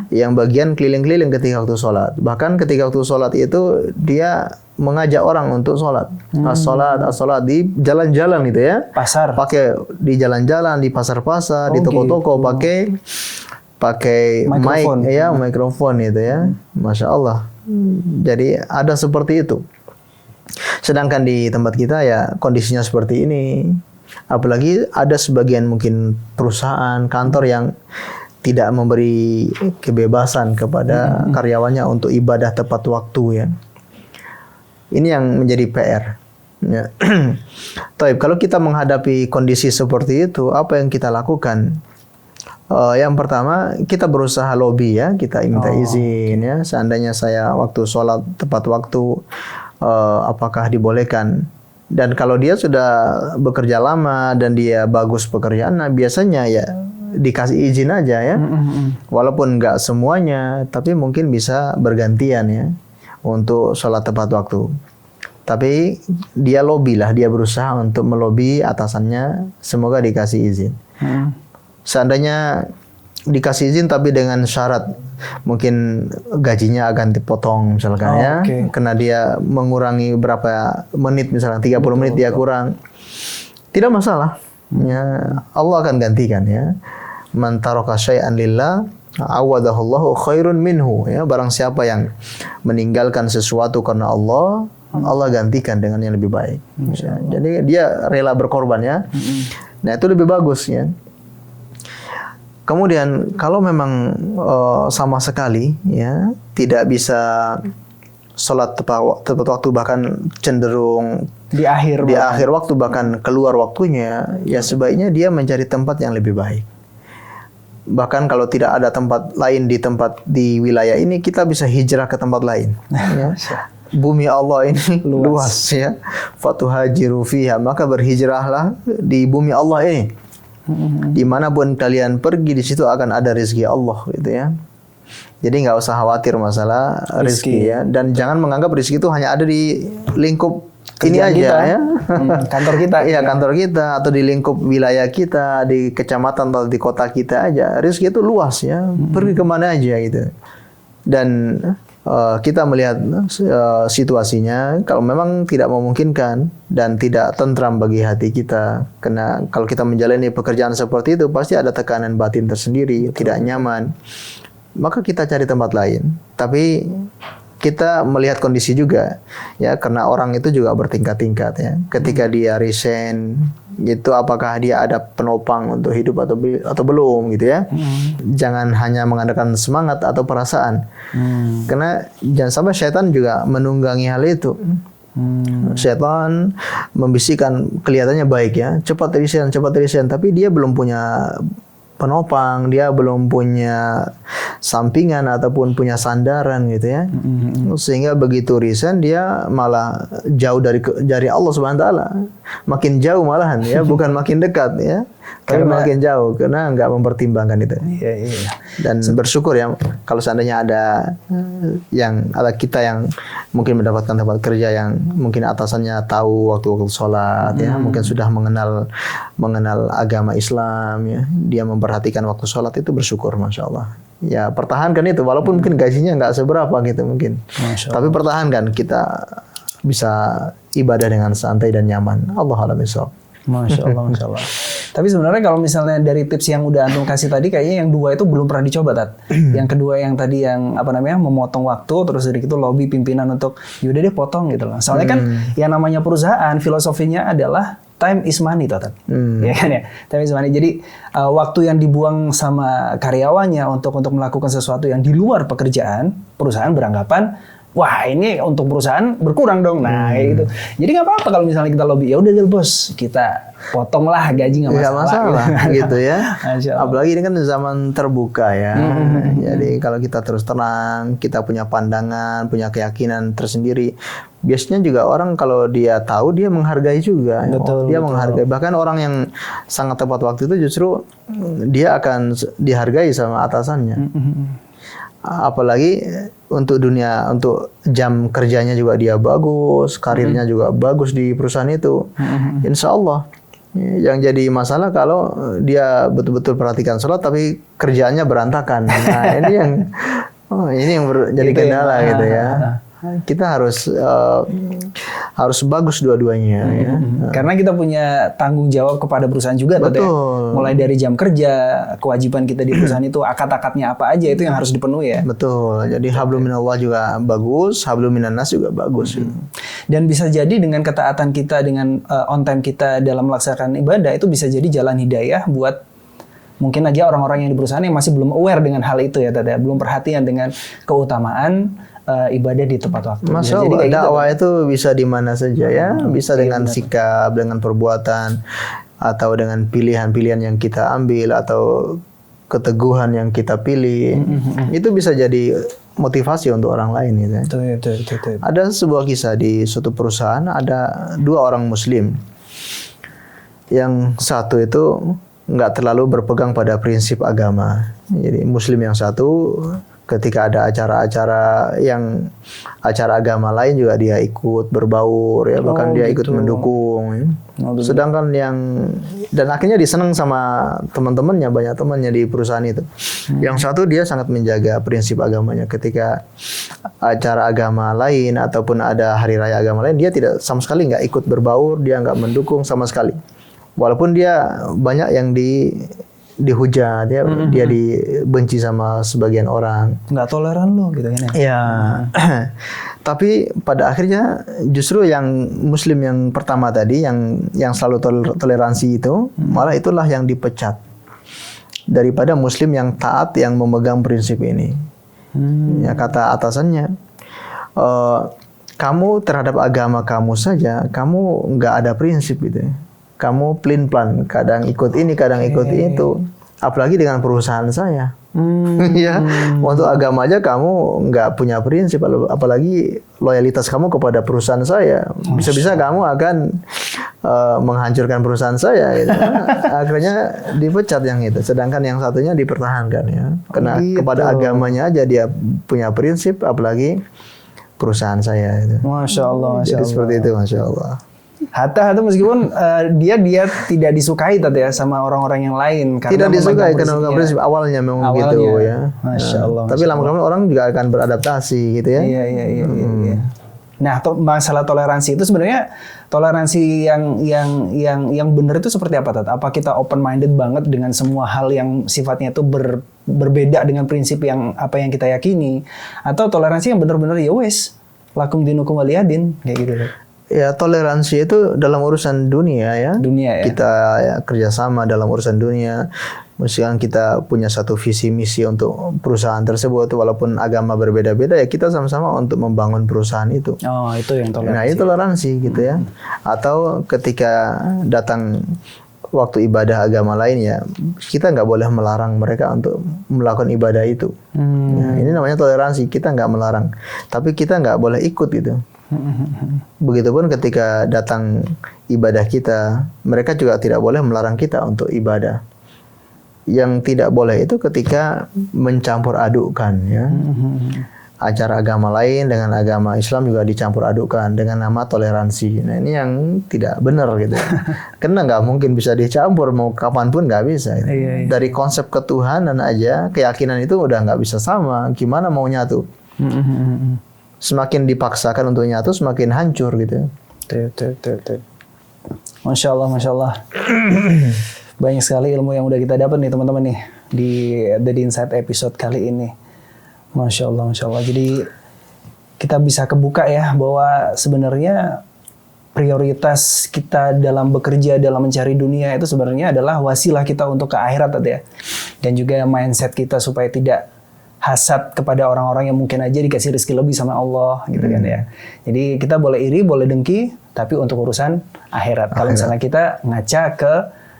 yang bagian keliling-keliling ketika waktu sholat. Bahkan ketika waktu sholat itu dia mengajak orang untuk sholat. As-sholat di jalan-jalan gitu ya. Pasar. Pakai di jalan-jalan, di pasar-pasar, di toko-toko, pakai mic ya, mikrofon gitu ya. Masya Allah. Jadi ada seperti itu. Sedangkan di tempat kita ya kondisinya seperti ini. Apalagi ada sebagian mungkin perusahaan, kantor yang tidak memberi kebebasan kepada karyawannya untuk ibadah tepat waktu ya. Ini yang menjadi PR. Ya. Taib, kalau kita menghadapi kondisi seperti itu, apa yang kita lakukan? Yang pertama, kita berusaha lobby ya, kita minta izin ya. Seandainya saya waktu sholat tepat waktu, apakah dibolehkan? Dan kalau dia sudah bekerja lama dan dia bagus pekerjaan, nah biasanya ya dikasih izin aja ya. Walaupun nggak semuanya, tapi mungkin bisa bergantian ya untuk sholat tepat waktu. Tapi dia lobby lah, dia berusaha untuk melobi atasannya, semoga dikasih izin. Seandainya dikasih izin tapi dengan syarat mungkin gajinya akan dipotong misalkan ya, karena dia mengurangi berapa menit misalnya 30 menit dia kurang, tidak masalah ya, Allah akan gantikan ya. Man taraka syai'an lillah awadahullahu khairun minhu ya. Barang siapa yang meninggalkan sesuatu karena Allah, Allah gantikan dengan yang lebih baik ya. Jadi dia rela berkorban ya. Nah itu lebih bagus ya. Kemudian kalau memang sama sekali ya tidak bisa sholat tepat waktu, bahkan cenderung di akhir waktu bahkan keluar waktunya, ya sebaiknya dia mencari tempat yang lebih baik. Bahkan kalau tidak ada tempat lain di wilayah ini, kita bisa hijrah ke tempat lain. Ya. Bumi Allah ini luas ya. Fatuhajiru fiha, maka berhijrahlah di bumi Allah ini. Dimanapun kalian pergi, di situ akan ada rezeki Allah gitu ya. Jadi nggak usah khawatir masalah rezeki ya, dan jangan menganggap rezeki itu hanya ada di lingkup ini aja kita, ya. Kantor kita. Iya, kantor kita atau di lingkup wilayah kita, di kecamatan atau di kota kita aja. Rezeki itu luas ya, pergi kemana aja gitu. Dan kita melihat situasinya, kalau memang tidak memungkinkan dan tidak tentram bagi hati kita, karena kalau kita menjalani pekerjaan seperti itu pasti ada tekanan batin tersendiri, tidak nyaman, maka kita cari tempat lain. Tapi kita melihat kondisi juga ya, karena orang itu juga bertingkat-tingkat ya. Ketika dia resign gitu, apakah dia ada penopang untuk hidup atau belum gitu ya. Jangan hanya mengandalkan semangat atau perasaan. Karena jangan sampai syaitan juga menunggangi hal itu. Syaitan membisikkan, kelihatannya baik ya, cepat resign, tapi dia belum punya penopang, dia belum punya sampingan ataupun punya sandaran gitu ya. Sehingga begitu resign dia malah jauh dari Allah Subhanahu wa taala. Makin jauh malahan ya, bukan makin dekat ya. Tapi makin jauh karena nggak mempertimbangkan itu. Iya. Dan bersyukur ya kalau seandainya ada kita yang mungkin mendapatkan tempat kerja yang mungkin atasannya tahu waktu-waktu sholat ya, mungkin sudah mengenal agama Islam ya, dia memperhatikan waktu sholat, itu bersyukur, masya Allah. Ya pertahankan itu walaupun mungkin gajinya nggak seberapa gitu mungkin, tapi pertahankan, kita bisa ibadah dengan santai dan nyaman. Allah a'lam bishawab. Masya Allah, Masya Allah. Tapi sebenarnya kalau misalnya dari tips yang udah antum kasih tadi, kayaknya yang 2 itu belum pernah dicoba, Tat. Yang kedua yang tadi yang memotong waktu, terus dari itu lobby pimpinan untuk yaudah deh potong gitu loh. Soalnya kan yang namanya perusahaan filosofinya adalah time is money, Tat. Ya kan ya, time is money. Jadi waktu yang dibuang sama karyawannya untuk melakukan sesuatu yang di luar pekerjaan, perusahaan beranggapan wah ini untuk perusahaan berkurang dong. Nah kayak gitu. Jadi nggak apa-apa kalau misalnya kita lobby, ya udah deh bos, kita potonglah gaji, nggak masalah gitu ya. Apalagi ini kan zaman terbuka ya. Jadi kalau kita terus terang, kita punya pandangan, punya keyakinan tersendiri, biasanya juga orang kalau dia tahu, dia menghargai juga. Betul, dia menghargai. Bahkan orang yang sangat tepat waktu itu justru dia akan dihargai sama atasannya. Apalagi untuk jam kerjanya juga dia bagus, karirnya juga bagus di perusahaan itu. Insya Allah. Yang jadi masalah kalau dia betul-betul perhatikan sholat tapi kerjaannya berantakan. Nah ini yang jadi kendala gitu ya. Kita harus bagus dua-duanya ya. Karena kita punya tanggung jawab kepada perusahaan juga. Betul. Mulai dari jam kerja, kewajiban kita di perusahaan itu, akad-akadnya apa aja itu yang harus dipenuhi ya. Betul. Jadi hablum minallah juga bagus, hablum minannas juga bagus. Dan bisa jadi dengan ketaatan kita, dengan on time kita dalam melaksanakan ibadah, itu bisa jadi jalan hidayah buat mungkin aja orang-orang yang di perusahaan yang masih belum aware dengan hal itu ya, Tata, belum perhatian dengan keutamaan ibadah di tepat waktu. Masya Allah, dakwah itu bisa di mana saja ya, bisa dengan sikap, dengan perbuatan, atau dengan pilihan-pilihan yang kita ambil, atau keteguhan yang kita pilih. Itu bisa jadi motivasi untuk orang lain gitu. Betul. Ada sebuah kisah di suatu perusahaan, ada 2 orang muslim. Yang satu itu nggak terlalu berpegang pada prinsip agama. Jadi muslim yang satu ketika ada acara-acara agama lain juga dia ikut berbaur ya, bahkan dia ikut mendukung ya. Sedangkan dan akhirnya disenang sama teman-temannya, banyak temannya di perusahaan itu. Yang satu dia sangat menjaga prinsip agamanya, ketika acara agama lain ataupun ada hari raya agama lain, dia tidak sama sekali nggak ikut berbaur, dia nggak mendukung sama sekali. Walaupun dia banyak yang dihujat, dia dibenci sama sebagian orang. Nggak toleran lo gitu kan ya. Ya. Tapi pada akhirnya justru yang muslim yang pertama tadi, yang selalu toleransi itu, malah itulah yang dipecat daripada muslim yang taat, yang memegang prinsip ini. Ya, kata atasannya, kamu terhadap agama kamu saja, kamu nggak ada prinsip gitu. Kamu plan, kadang ikut ini, kadang ikut itu. Apalagi dengan perusahaan saya. Ya, untuk agama aja kamu nggak punya prinsip, apalagi loyalitas kamu kepada perusahaan saya. Bisa-bisa kamu akan menghancurkan perusahaan saya. Gitu. Akhirnya dipecat yang itu. Sedangkan yang satunya dipertahankan ya. Karena kepada agamanya aja dia punya prinsip, apalagi perusahaan saya. Gitu. Masya Allah. Jadi seperti itu, Masya Allah. Hatta meskipun dia tidak disukai tadi ya sama orang-orang yang lain, karena tidak disukai karena prinsip awalnya memang gitu ya. Masya Allah. Tapi lama-lama orang juga akan beradaptasi gitu ya. Iya. Nah, masalah toleransi itu sebenarnya toleransi yang benar itu seperti apa, Tat? Apa kita open minded banget dengan semua hal yang sifatnya itu berbeda dengan prinsip yang kita yakini, atau toleransi yang benar-benar ya wes lakum dinukum waliyadin kayak gitu, Tat? Ya, toleransi itu dalam urusan dunia ya. Kita ya, kerjasama dalam urusan dunia. Misalkan kita punya satu visi misi untuk perusahaan tersebut, walaupun agama berbeda-beda, ya kita sama-sama untuk membangun perusahaan itu. Oh, itu yang toleransi. Nah, itu toleransi gitu ya. Atau ketika datang waktu ibadah agama lain ya, kita nggak boleh melarang mereka untuk melakukan ibadah itu. Ya, ini namanya toleransi. Kita nggak melarang, tapi kita nggak boleh ikut gitu. Begitupun ketika datang ibadah kita, mereka juga tidak boleh melarang kita untuk ibadah. Yang tidak boleh itu ketika mencampur adukkan, ya. Acara agama lain dengan agama Islam juga dicampur adukkan dengan nama toleransi. Nah, ini yang tidak benar gitu. Karena nggak mungkin bisa dicampur, mau kapanpun nggak bisa. Gitu. Iya. Dari konsep ketuhanan aja, keyakinan itu udah nggak bisa sama. Gimana mau nyatu? Semakin dipaksakan untuk nyatu, semakin hancur gitu. Masya Allah. Banyak sekali ilmu yang udah kita dapat nih teman-teman nih di The Insight episode kali ini. Masya Allah. Jadi kita bisa kebuka ya bahwa sebenarnya prioritas kita dalam bekerja, dalam mencari dunia itu sebenarnya adalah wasilah kita untuk ke akhirat tadi ya. Dan juga mindset kita supaya tidak hasad kepada orang-orang yang mungkin aja dikasih rezeki lebih sama Allah gitu kan ya. Jadi kita boleh iri, boleh dengki, tapi untuk urusan akhirat. Kalau misalnya kita ngaca ke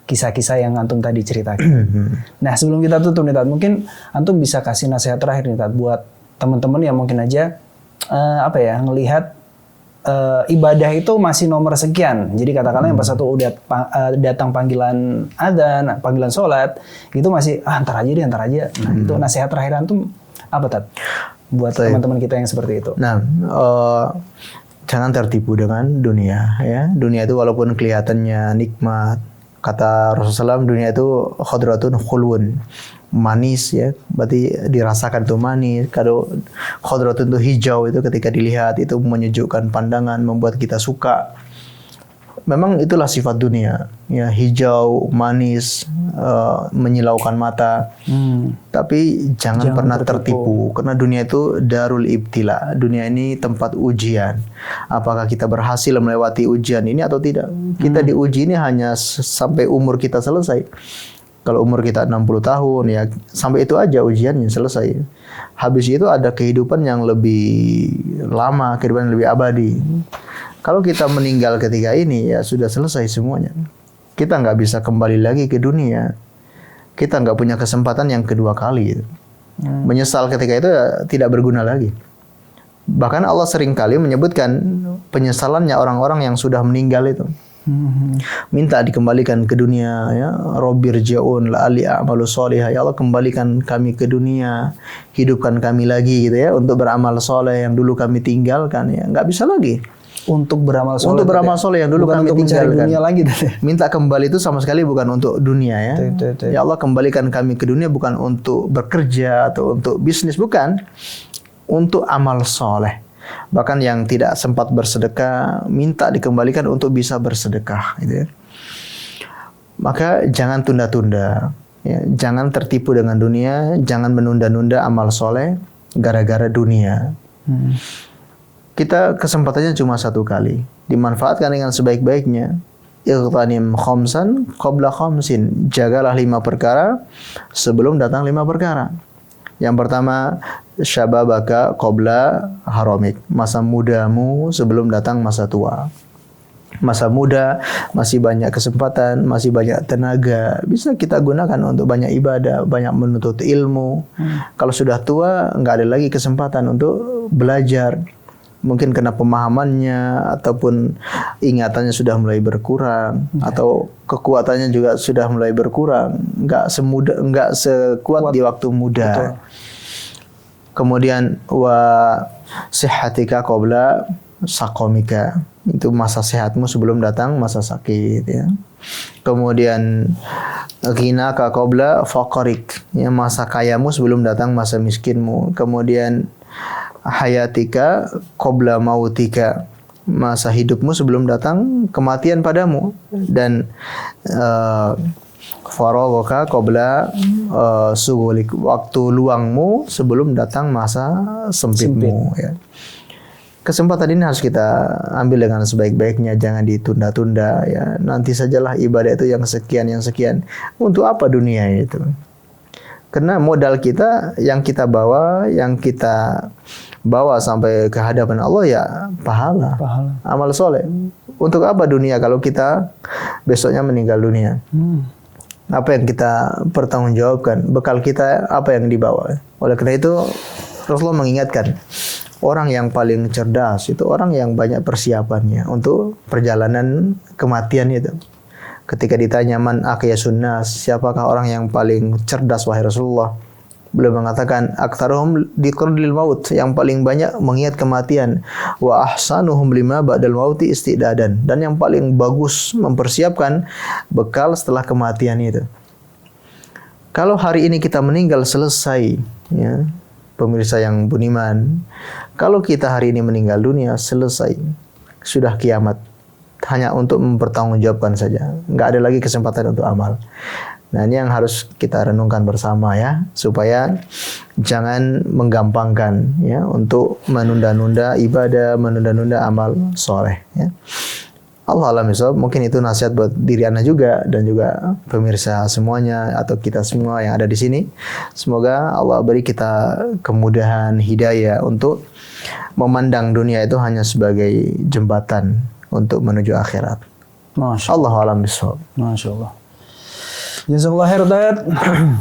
kisah-kisah yang Antum tadi ceritakan. Nah, sebelum kita tutup nih Tat, mungkin Antum bisa kasih nasihat terakhir nih Tat buat teman-teman yang mungkin aja ngelihat ibadah itu masih nomor sekian. Jadi katakanlah yang pas satu udah datang panggilan adzan, panggilan sholat, itu masih antar aja. Nah, itu nasihat terakhir Antum apa Tat? Buat teman-teman kita yang seperti itu. Nah, jangan tertipu dengan dunia ya. Dunia itu walaupun kelihatannya nikmat, kata Rasulullah SAW, dunia itu khadratun khulwun, manis ya, berarti dirasakan itu manis. Kalau khadratun itu hijau, itu ketika dilihat itu menyejukkan pandangan, membuat kita suka. Memang itulah sifat dunia ya, hijau, manis, menyilaukan mata. Tapi jangan pernah tertipu karena dunia itu darul ibtila. Dunia ini tempat ujian. Apakah kita berhasil melewati ujian ini atau tidak? Kita diuji ini hanya sampai umur kita selesai. Kalau umur kita 60 tahun ya sampai itu aja ujiannya selesai. Habis itu ada kehidupan yang lebih lama, kehidupan yang lebih abadi. Kalau kita meninggal ketika ini ya sudah selesai semuanya. Kita nggak bisa kembali lagi ke dunia. Kita nggak punya kesempatan yang kedua kali. Menyesal ketika itu ya tidak berguna lagi. Bahkan Allah seringkali menyebutkan penyesalannya orang-orang yang sudah meninggal itu. Minta dikembalikan ke dunia ya. Rabbirji'un la'alli a'malu sholihah. Ya Allah, kembalikan kami ke dunia, hidupkan kami lagi gitu ya untuk beramal soleh yang dulu kami tinggalkan ya. Nggak bisa lagi. Untuk beramal soleh. Untuk beramal soleh yang dulu bukan kami untuk tinggalkan. Mencari dunia lagi. Minta kembali itu sama sekali bukan untuk dunia ya. Ya Allah, kembalikan kami ke dunia bukan untuk bekerja atau untuk bisnis, bukan. Untuk amal soleh. Bahkan yang tidak sempat bersedekah minta dikembalikan untuk bisa bersedekah gitu ya. Maka jangan tunda-tunda ya. Jangan tertipu dengan dunia, jangan menunda-nunda amal soleh gara-gara dunia. Kita kesempatannya cuma satu kali, dimanfaatkan dengan sebaik-baiknya. Ightanim khamsan qabla khamsin. Jagalah 5 perkara sebelum datang 5 perkara. Yang pertama, syababaka qabla haramik. Masa mudamu sebelum datang masa tua. Masa muda masih banyak kesempatan, masih banyak tenaga, bisa kita gunakan untuk banyak ibadah, banyak menuntut ilmu. Kalau sudah tua, nggak ada lagi kesempatan untuk belajar. Mungkin karena pemahamannya ataupun ingatannya sudah mulai berkurang atau kekuatannya juga sudah mulai berkurang, nggak sekuat di waktu muda. Betul. Kemudian wa sihhatika qabla saqamika, itu masa sehatmu sebelum datang masa sakit ya. Kemudian ghinaka qabla faqarik, ya, masa kayamu sebelum datang masa miskinmu. Kemudian hayatika qabla mautika, masa hidupmu sebelum datang kematian padamu. Dan faraghaka qabla sugulik, waktu luangmu sebelum datang masa sempitmu ya. Kesempatan ini harus kita ambil dengan sebaik-baiknya, jangan ditunda-tunda ya. Nanti sajalah ibadah itu yang sekian. Untuk apa dunia itu? Karena modal kita yang kita bawa sampai ke hadapan Allah ya pahala. Amal soleh. Untuk apa dunia kalau kita besoknya meninggal dunia? Apa yang kita pertanggungjawabkan? Bekal kita apa yang dibawa? Oleh karena itu Rasulullah mengingatkan, orang yang paling cerdas itu orang yang banyak persiapannya untuk perjalanan kematian itu. Ketika ditanya man aqyasun nas, siapakah orang yang paling cerdas wahai Rasulullah? Beliau mengatakan aktsaruhum liqurbil maut, yang paling banyak mengingat kematian, wa ahsanuhum lima ba'dal mauti istidadan, dan yang paling bagus mempersiapkan bekal setelah kematian itu. Kalau hari ini kita meninggal selesai, ya, pemirsa yang budiman, kalau kita hari ini meninggal dunia selesai, sudah kiamat, hanya untuk mempertanggungjawabkan saja, nggak ada lagi kesempatan untuk amal. Nah, ini yang harus kita renungkan bersama ya, supaya jangan menggampangkan ya untuk menunda-nunda ibadah, menunda-nunda amal soleh ya. Allah alam bisawab, mungkin itu nasihat buat diri Anda juga dan juga pemirsa semuanya atau kita semua yang ada di sini. Semoga Allah beri kita kemudahan hidayah untuk memandang dunia itu hanya sebagai jembatan untuk menuju akhirat. Masya Allah alam bisawab. Masya Allah. Jazakallah khair Dad.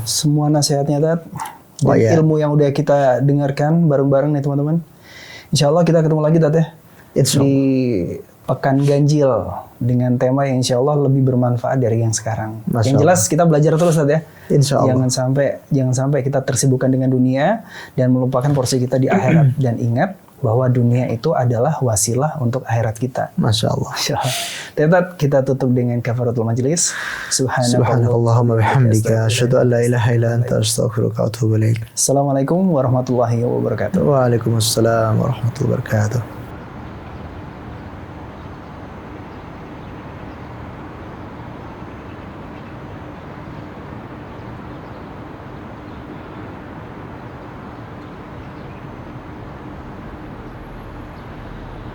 Semua nasihatnya Dad. Dan ilmu yang udah kita dengarkan bareng-bareng nih teman-teman. Insya Allah kita ketemu lagi Dad ya. Di pekan ganjil dengan tema yang insya Allah lebih bermanfaat dari yang sekarang. Yang jelas kita belajar terus Dad ya. Insya Allah. Jangan sampai kita tersibukkan dengan dunia dan melupakan porsi kita di akhirat. Dan ingat bahwa dunia itu adalah wasilah untuk akhirat kita. Masya Allah. Tetap kita tutup dengan kafaratul majlis. Subhanallahumma bihamdika asyhadu an la ilaha illa anta astaghfiruka wa atubu ilaik. Assalamualaikum warahmatullahi wabarakatuh. Waalaikumsalam warahmatullahi wabarakatuh.